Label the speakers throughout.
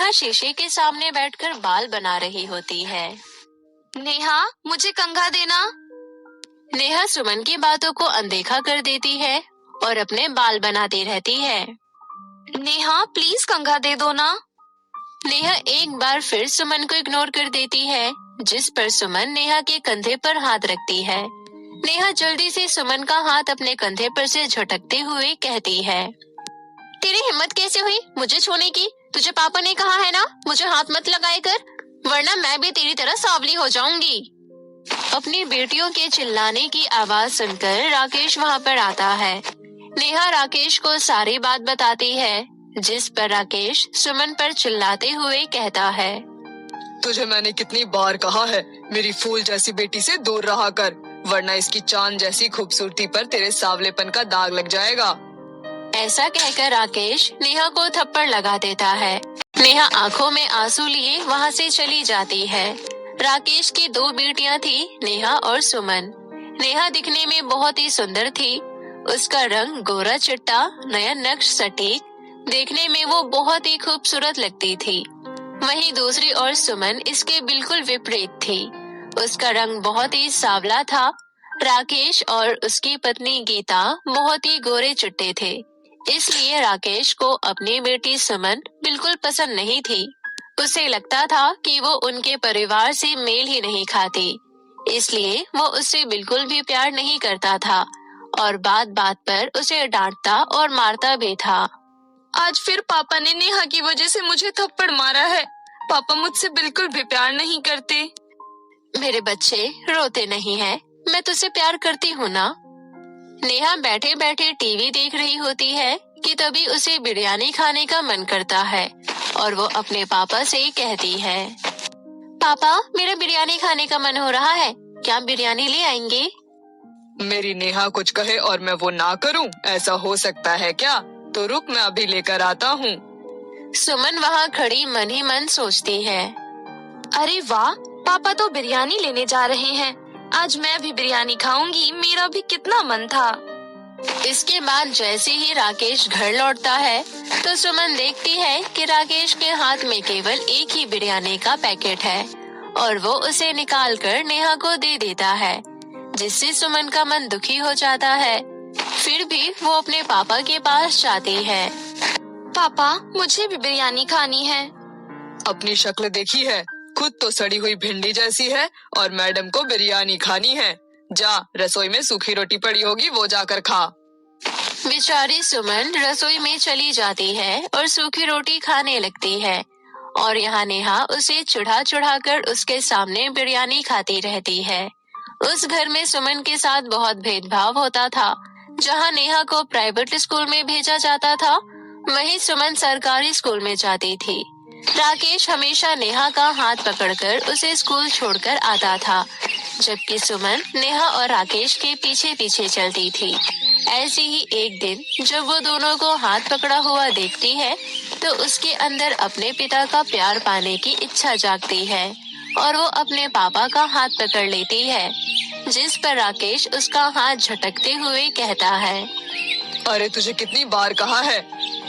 Speaker 1: नेहा शीशे के सामने बैठकर बाल बना रही होती है।
Speaker 2: नेहा, मुझे कंघा देना।
Speaker 1: नेहा सुमन की बातों को अनदेखा कर देती है और अपने बाल बनाती रहती है।
Speaker 2: नेहा, प्लीज कंघा दे दो ना।
Speaker 1: नेहा एक बार फिर सुमन को इग्नोर कर देती है, जिस पर सुमन नेहा के कंधे पर हाथ रखती है। नेहा जल्दी से सुमन का हाथ अपने कंधे पर से झटकते हुए कहती है, तेरी हिम्मत कैसे हुई मुझे छूने की? तुझे पापा ने कहा है ना मुझे हाथ मत लगाए कर, वरना मैं भी तेरी तरह सांवली हो जाऊंगी। अपनी बेटियों के चिल्लाने की आवाज सुनकर राकेश वहाँ पर आता है। नेहा राकेश को सारी बात बताती है, जिस पर राकेश सुमन पर चिल्लाते हुए कहता है,
Speaker 3: तुझे मैंने कितनी बार कहा है मेरी फूल जैसी बेटी से दूर रहा कर, वरना इसकी चांद जैसी खूबसूरती पर तेरे सांवलेपन का दाग लग जाएगा।
Speaker 1: ऐसा कहकर राकेश नेहा को थप्पड़ लगा देता है। नेहा आंखों में आंसू लिए वहाँ से चली जाती है। राकेश की दो बेटियां थी, नेहा और सुमन। नेहा दिखने में बहुत ही सुंदर थी। उसका रंग गोरा चिट्टा, नया नक्श सटीक, देखने में वो बहुत ही खूबसूरत लगती थी। वहीं दूसरी ओर सुमन इसके बिल्कुल विपरीत थी। उसका रंग बहुत ही सांवला था। राकेश और उसकी पत्नी गीता बहुत ही गोरे चिट्टे थे, इसलिए राकेश को अपनी बेटी सुमन बिल्कुल पसंद नहीं थी। उसे लगता था कि वो उनके परिवार से मेल ही नहीं खाती, इसलिए वो उससे बिल्कुल भी प्यार नहीं करता था और बात बात पर उसे डांटता और मारता भी था।
Speaker 2: आज फिर पापा ने नेहा की वजह से मुझे थप्पड़ मारा है। पापा मुझसे बिल्कुल भी प्यार नहीं करते।
Speaker 1: मेरे बच्चे रोते नहीं हैं, मैं तुझसे प्यार करती हूँ ना। नेहा बैठे बैठे टीवी देख रही होती है कि तभी उसे बिरयानी खाने का मन करता है और वो अपने पापा से कहती है, पापा मेरा बिरयानी खाने का मन हो रहा है, क्या बिरयानी ले आएंगे?
Speaker 3: मेरी नेहा कुछ कहे और मैं वो ना करूं, ऐसा हो सकता है क्या? तो रुक, मैं अभी लेकर आता हूँ।
Speaker 1: सुमन वहाँ खड़ी मन ही मन सोचती है,
Speaker 2: अरे वाह, पापा तो बिरयानी लेने जा रहे हैं। आज मैं भी बिरयानी खाऊंगी, मेरा भी कितना मन था।
Speaker 1: इसके बाद जैसे ही राकेश घर लौटता है तो सुमन देखती है कि राकेश के हाथ में केवल एक ही बिरयानी का पैकेट है और वो उसे निकाल कर नेहा को दे देता है, जिससे सुमन का मन दुखी हो जाता है। फिर भी वो अपने पापा के पास जाती है।
Speaker 2: पापा, मुझे भी बिरयानी खानी है।
Speaker 3: अपनी शक्ल देखी है, खुद तो सड़ी हुई भिंडी जैसी है और मैडम को बिरयानी खानी है। जा, रसोई में सूखी रोटी पड़ी होगी, वो जाकर खा।
Speaker 1: बेचारी सुमन रसोई में चली जाती है और सूखी रोटी खाने लगती है और यहाँ नेहा उसे चढ़ा चढ़ा कर उसके सामने बिरयानी खाती रहती है। उस घर में सुमन के साथ बहुत भेदभाव होता था। जहाँ नेहा को प्राइवेट स्कूल में भेजा जाता था, वहीं सुमन सरकारी स्कूल में जाती थी। राकेश हमेशा नेहा का हाथ पकड़कर उसे स्कूल छोड़कर आता था, जबकि सुमन नेहा और राकेश के पीछे पीछे चलती थी। ऐसे ही एक दिन जब वो दोनों को हाथ पकड़ा हुआ देखती है तो उसके अंदर अपने पिता का प्यार पाने की इच्छा जागती है और वो अपने पापा का हाथ पकड़ लेती है, जिस पर राकेश उसका हाथ झटकते हुए कहता है,
Speaker 3: अरे तुझे कितनी बार कहा है,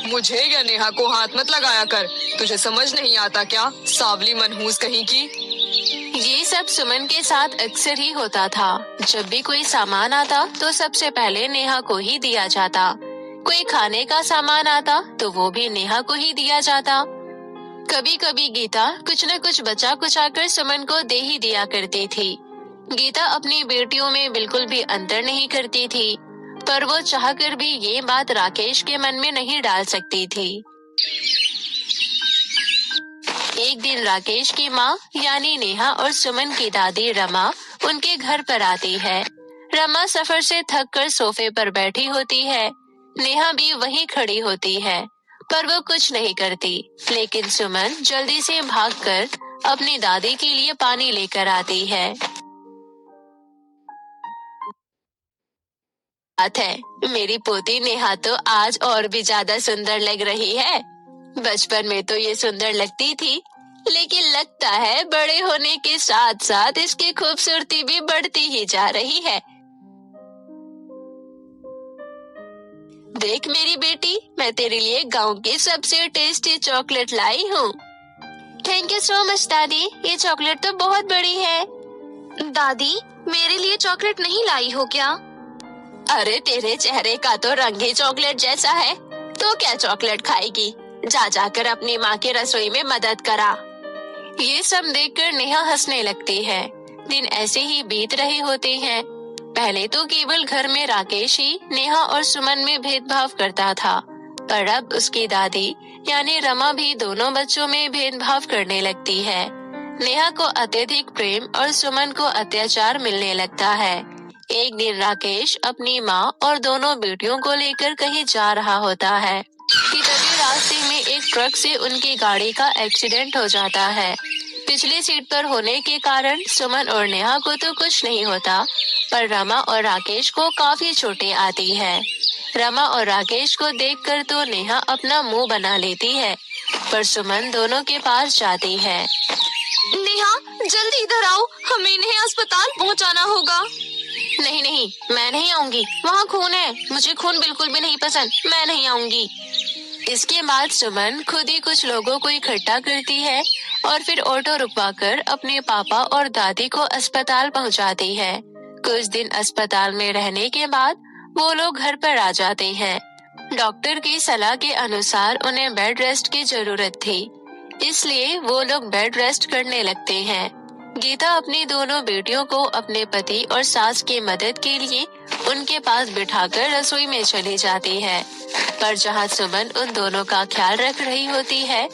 Speaker 3: मुझे या नेहा को हाथ मत लगाया कर, तुझे समझ नहीं आता क्या, सांवली मनहूस कहीं की।
Speaker 1: ये सब सुमन के साथ अक्सर ही होता था। जब भी कोई सामान आता तो सबसे पहले नेहा को ही दिया जाता। कोई खाने का सामान आता तो वो भी नेहा को ही दिया जाता। कभी कभी गीता कुछ न कुछ बचा कुचा कर सुमन को दे ही दिया करती थी। गीता अपनी बेटियों में बिल्कुल भी अंतर नहीं करती थी, पर वो चाहकर भी ये बात राकेश के मन में नहीं डाल सकती थी। एक दिन राकेश की माँ यानी नेहा और सुमन की दादी रमा उनके घर पर आती है। रमा सफर से थक कर सोफे पर बैठी होती है। नेहा भी वहीं खड़ी होती है, पर वो कुछ नहीं करती। लेकिन सुमन जल्दी से भागकर अपनी दादी के लिए पानी लेकर आती है। बात है, मेरी पोती नेहा तो आज और भी ज्यादा सुंदर लग रही है। बचपन में तो ये सुंदर लगती थी, लेकिन लगता है बड़े होने के साथ साथ इसकी खूबसूरती भी बढ़ती ही जा रही है। देख मेरी बेटी, मैं तेरे लिए गांव की सबसे टेस्टी चॉकलेट लाई हूँ। थैंक यू सो मच दादी, ये चॉकलेट तो बहुत बड़ी है।
Speaker 2: दादी, मेरे लिए चॉकलेट नहीं लाई हो क्या?
Speaker 1: अरे तेरे चेहरे का तो रंग ही चॉकलेट जैसा है, तो क्या चॉकलेट खाएगी? जा जाकर अपनी माँ की रसोई में मदद करा। ये सब देखकर नेहा हंसने लगती है। दिन ऐसे ही बीत रहे होते हैं। पहले तो केवल घर में राकेश ही नेहा और सुमन में भेदभाव करता था, पर अब उसकी दादी यानी रमा भी दोनों बच्चों में भेदभाव करने लगती है। नेहा को अत्यधिक प्रेम और सुमन को अत्याचार मिलने लगता है। एक दिन राकेश अपनी माँ और दोनों बेटियों को लेकर कहीं जा रहा होता है कि तभी रास्ते में एक ट्रक से उनकी गाड़ी का एक्सीडेंट हो जाता है। पिछली सीट पर होने के कारण सुमन और नेहा को तो कुछ नहीं होता, पर रमा और राकेश को काफी चोटें आती है। रमा और राकेश को देखकर तो नेहा अपना मुंह बना लेती है, पर सुमन दोनों के पास जाती है।
Speaker 2: नेहा, जल्दी इधर आओ, हमें इन्हें अस्पताल पहुंचाना होगा।
Speaker 1: नहीं नहीं, मैं नहीं आऊंगी, वहाँ खून है, मुझे खून बिल्कुल भी नहीं पसंद, मैं नहीं आऊंगी। इसके बाद सुमन खुद ही कुछ लोगों को इकट्ठा करती है और फिर ऑटो रुकवाकर अपने पापा और दादी को अस्पताल पहुंचाती है। कुछ दिन अस्पताल में रहने के बाद वो लोग घर पर आ जाते हैं। डॉक्टर की सलाह के अनुसार उन्हें बेड रेस्ट की जरूरत थी, इसलिए वो लोग बेड रेस्ट करने लगते हैं। गीता अपनी दोनों बेटियों को अपने पति और सास की मदद के लिए उनके पास बिठाकर रसोई में चली जाती है, पर जहां सुमन उन दोनों का ख्याल रख रही होती है,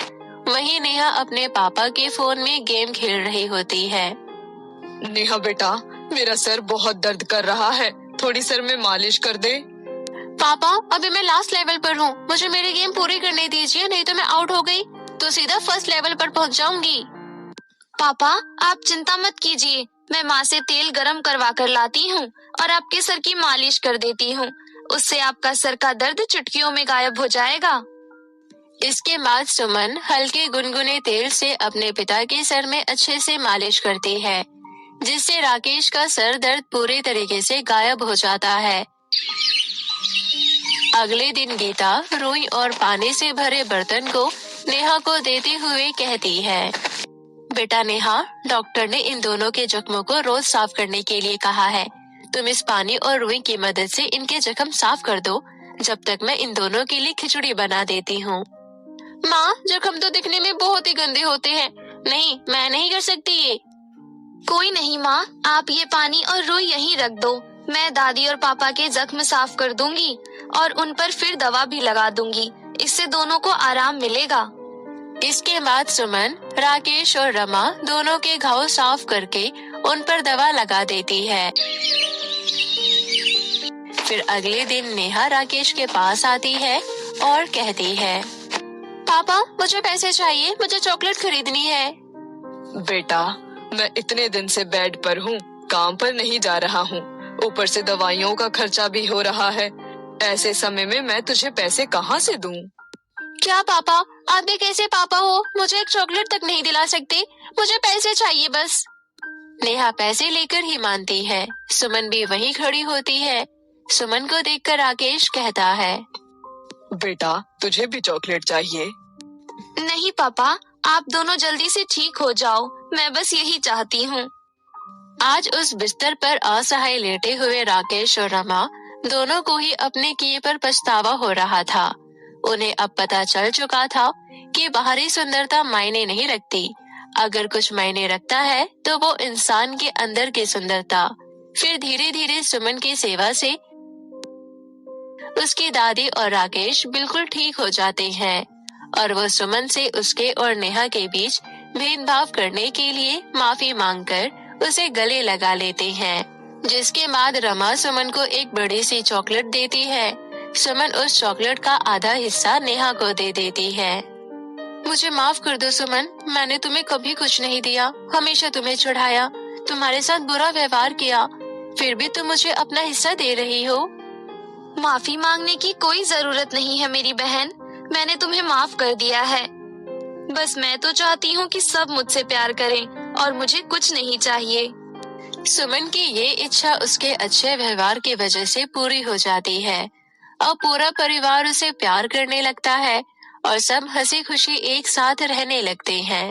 Speaker 1: वहीं नेहा अपने पापा के फोन में गेम खेल रही होती है।
Speaker 3: नेहा बेटा, मेरा सर बहुत दर्द कर रहा है, थोड़ी सर में मालिश कर दे।
Speaker 1: पापा, अभी मैं लास्ट लेवल पर हूँ, मुझे मेरी गेम पूरी करने दीजिए, नहीं तो मैं आउट हो गई तो सीधा फर्स्ट लेवल पर पहुँच जाऊंगी।
Speaker 2: पापा, आप चिंता मत कीजिए, मैं माँ से तेल गरम करवा कर लाती हूँ और आपके सर की मालिश कर देती हूँ, उससे आपका सर का दर्द चुटकियों में गायब हो जाएगा।
Speaker 1: इसके बाद सुमन हल्के गुनगुने तेल से अपने पिता के सर में अच्छे से मालिश करती है, जिससे राकेश का सर दर्द पूरे तरीके से गायब हो जाता है। अगले दिन गीता रुई और पानी से भरे बर्तन को नेहा को देते हुए कहती है, बेटा नेहा, डॉक्टर ने इन दोनों के जख्मों को रोज साफ करने के लिए कहा है। तुम इस पानी और रुई की मदद से इनके जख्म साफ कर दो, जब तक मैं इन दोनों के लिए खिचड़ी बना देती हूँ। माँ, जख्म तो दिखने में बहुत ही गंदे होते हैं, नहीं, मैं नहीं कर सकती ये।
Speaker 2: कोई नहीं माँ, आप ये पानी और रुई यहीं रख दो, मैं दादी और पापा के जख्म साफ कर दूंगी और उन पर फिर दवा भी लगा दूंगी, इससे दोनों को आराम मिलेगा।
Speaker 1: इसके बाद सुमन राकेश और रमा दोनों के घाव साफ करके उन पर दवा लगा देती है। फिर अगले दिन नेहा राकेश के पास आती है और कहती है, पापा, मुझे पैसे चाहिए, मुझे चॉकलेट खरीदनी है।
Speaker 3: बेटा, मैं इतने दिन से बेड पर हूँ, काम पर नहीं जा रहा हूँ, ऊपर से दवाइयों का खर्चा भी हो रहा है, ऐसे समय में मैं तुझे पैसे कहाँ से दूँ?
Speaker 1: क्या पापा, आप भी कैसे पापा हो, मुझे एक चॉकलेट तक नहीं दिला सकते, मुझे पैसे चाहिए बस। नेहा पैसे लेकर ही मानती है। सुमन भी वहीं खड़ी होती है। सुमन को देखकर राकेश कहता है,
Speaker 3: बेटा, तुझे भी चॉकलेट चाहिए?
Speaker 2: नहीं पापा, आप दोनों जल्दी से ठीक हो जाओ, मैं बस यही चाहती हूँ।
Speaker 1: आज उस बिस्तर पर असहाय लेटे हुए राकेश और रमा दोनों को ही अपने किए पर पछतावा हो रहा था। उन्हें अब पता चल चुका था कि बाहरी सुंदरता मायने नहीं रखती, अगर कुछ मायने रखता है तो वो इंसान के अंदर की सुंदरता। फिर धीरे धीरे सुमन की सेवा से उसकी दादी और राकेश बिल्कुल ठीक हो जाते हैं और वो सुमन से उसके और नेहा के बीच भेदभाव करने के लिए माफी मांगकर उसे गले लगा लेते हैं। जिसके बाद रमा सुमन को एक बड़ी सी चॉकलेट देती है। सुमन उस चॉकलेट का आधा हिस्सा नेहा को दे देती है। मुझे माफ कर दो सुमन, मैंने तुम्हें कभी कुछ नहीं दिया, हमेशा तुम्हें चढ़ाया, तुम्हारे साथ बुरा व्यवहार किया, फिर भी तुम मुझे अपना हिस्सा दे रही हो।
Speaker 2: माफी मांगने की कोई जरूरत नहीं है मेरी बहन, मैंने तुम्हें माफ कर दिया है। बस मैं तो चाहती हूँ कि सब मुझसे प्यार करें और मुझे कुछ नहीं चाहिए।
Speaker 1: सुमन की ये इच्छा उसके अच्छे व्यवहार की वजह से पूरी हो जाती है। अब पूरा परिवार उसे प्यार करने लगता है और सब हंसी खुशी एक साथ रहने लगते हैं।